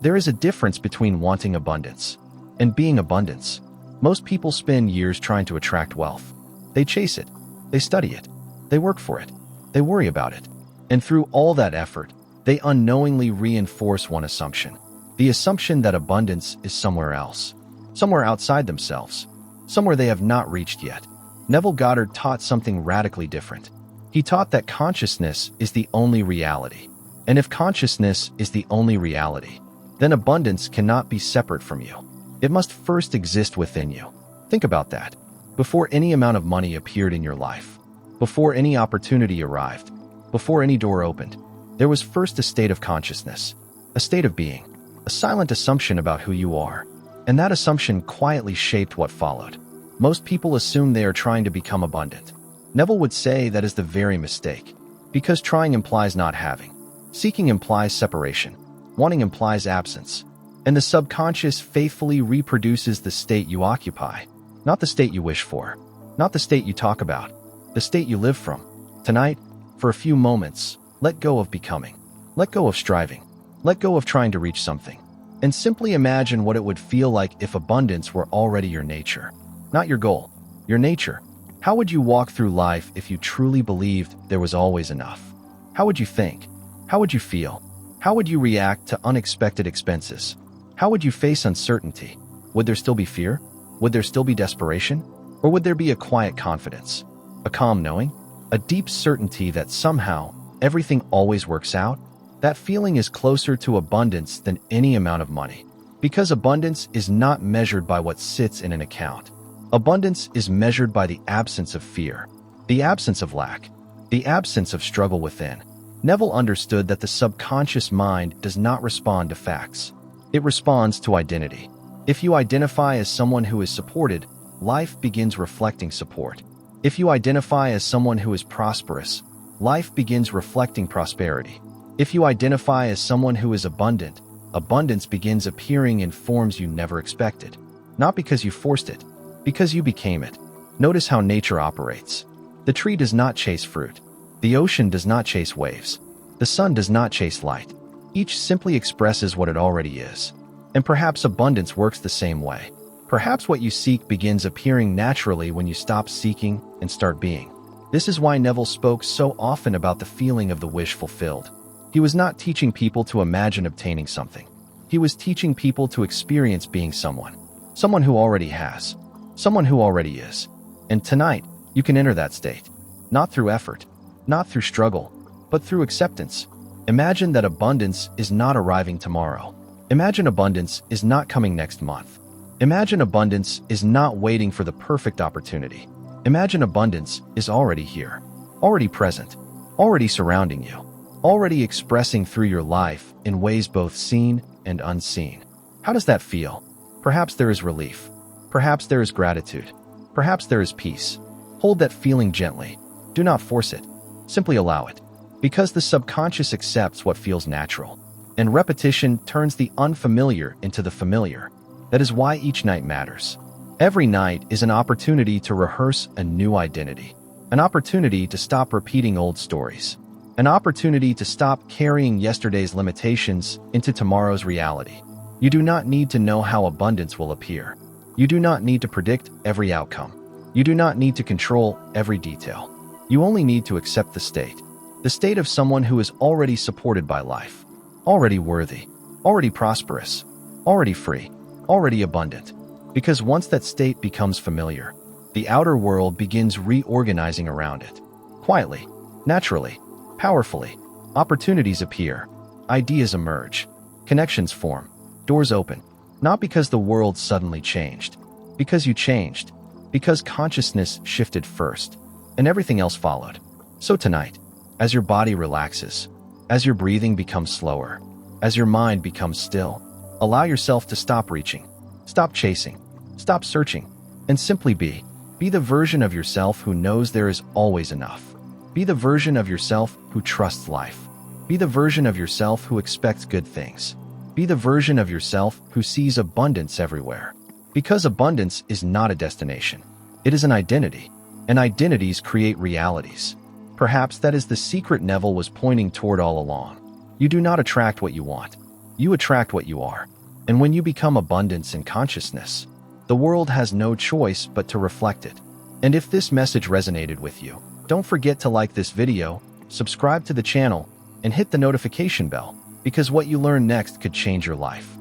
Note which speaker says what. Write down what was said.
Speaker 1: There is a difference between wanting abundance and being abundance. Most people spend years trying to attract wealth. They chase it, they study it, they work for it, they worry about it. And through all that effort, they unknowingly reinforce one assumption. The assumption that abundance is somewhere else, somewhere outside themselves, somewhere they have not reached yet. Neville Goddard taught something radically different. He taught that consciousness is the only reality. And if consciousness is the only reality, then abundance cannot be separate from you. It must first exist within you. Think about that. Before any amount of money appeared in your life, before any opportunity arrived, before any door opened, there was first a state of consciousness, a state of being, a silent assumption about who you are. And that assumption quietly shaped what followed. Most people assume they are trying to become abundant. Neville would say that is the very mistake, because trying implies not having. Seeking implies separation. Wanting implies absence. And the subconscious faithfully reproduces the state you occupy, not the state you wish for, not the state you talk about, the state you live from. Tonight, for a few moments, let go of becoming. Let go of striving. Let go of trying to reach something. And simply imagine what it would feel like if abundance were already your nature. Not your goal, your nature. How would you walk through life if you truly believed there was always enough? How would you think? How would you feel? How would you react to unexpected expenses? How would you face uncertainty? Would there still be fear? Would there still be desperation? Or would there be a quiet confidence? A calm knowing? A deep certainty that somehow everything always works out? That feeling is closer to abundance than any amount of money. Because abundance is not measured by what sits in an account. Abundance is measured by the absence of fear, the absence of lack, the absence of struggle within. Neville understood that the subconscious mind does not respond to facts. It responds to identity. If you identify as someone who is supported, life begins reflecting support. If you identify as someone who is prosperous, life begins reflecting prosperity. If you identify as someone who is abundant, abundance begins appearing in forms you never expected. Not because you forced it, because you became it. Notice how nature operates. The tree does not chase fruit. The ocean does not chase waves. The sun does not chase light. Each simply expresses what it already is. And perhaps abundance works the same way. Perhaps what you seek begins appearing naturally when you stop seeking and start being. This is why Neville spoke so often about the feeling of the wish fulfilled. He was not teaching people to imagine obtaining something. He was teaching people to experience being someone. Someone who already has. Someone who already is. And tonight, you can enter that state. Not through effort. Not through struggle, but through acceptance. Imagine that abundance is not arriving tomorrow. Imagine abundance is not coming next month. Imagine abundance is not waiting for the perfect opportunity. Imagine abundance is already here, already present, already surrounding you, already expressing through your life in ways both seen and unseen. How does that feel? Perhaps there is relief. Perhaps there is gratitude. Perhaps there is peace. Hold that feeling gently. Do not force it. Simply allow it. Because the subconscious accepts what feels natural. And repetition turns the unfamiliar into the familiar. That is why each night matters. Every night is an opportunity to rehearse a new identity. An opportunity to stop repeating old stories. An opportunity to stop carrying yesterday's limitations into tomorrow's reality. You do not need to know how abundance will appear. You do not need to predict every outcome. You do not need to control every detail. You only need to accept the state of someone who is already supported by life, already worthy, already prosperous, already free, already abundant. Because once that state becomes familiar, the outer world begins reorganizing around it. Quietly, naturally, powerfully, opportunities appear, ideas emerge, connections form, doors open. Not because the world suddenly changed, because you changed, because consciousness shifted first, and everything else followed. So tonight, as your body relaxes, as your breathing becomes slower, as your mind becomes still, allow yourself to stop reaching, stop chasing, stop searching, and simply be. Be the version of yourself who knows there is always enough. Be the version of yourself who trusts life. Be the version of yourself who expects good things. Be the version of yourself who sees abundance everywhere. Because abundance is not a destination. It is an identity. And identities create realities. Perhaps that is the secret Neville was pointing toward all along. You do not attract what you want. You attract what you are. And when you become abundance in consciousness, the world has no choice but to reflect it. And if this message resonated with you, don't forget to like this video, subscribe to the channel, and hit the notification bell, because what you learn next could change your life.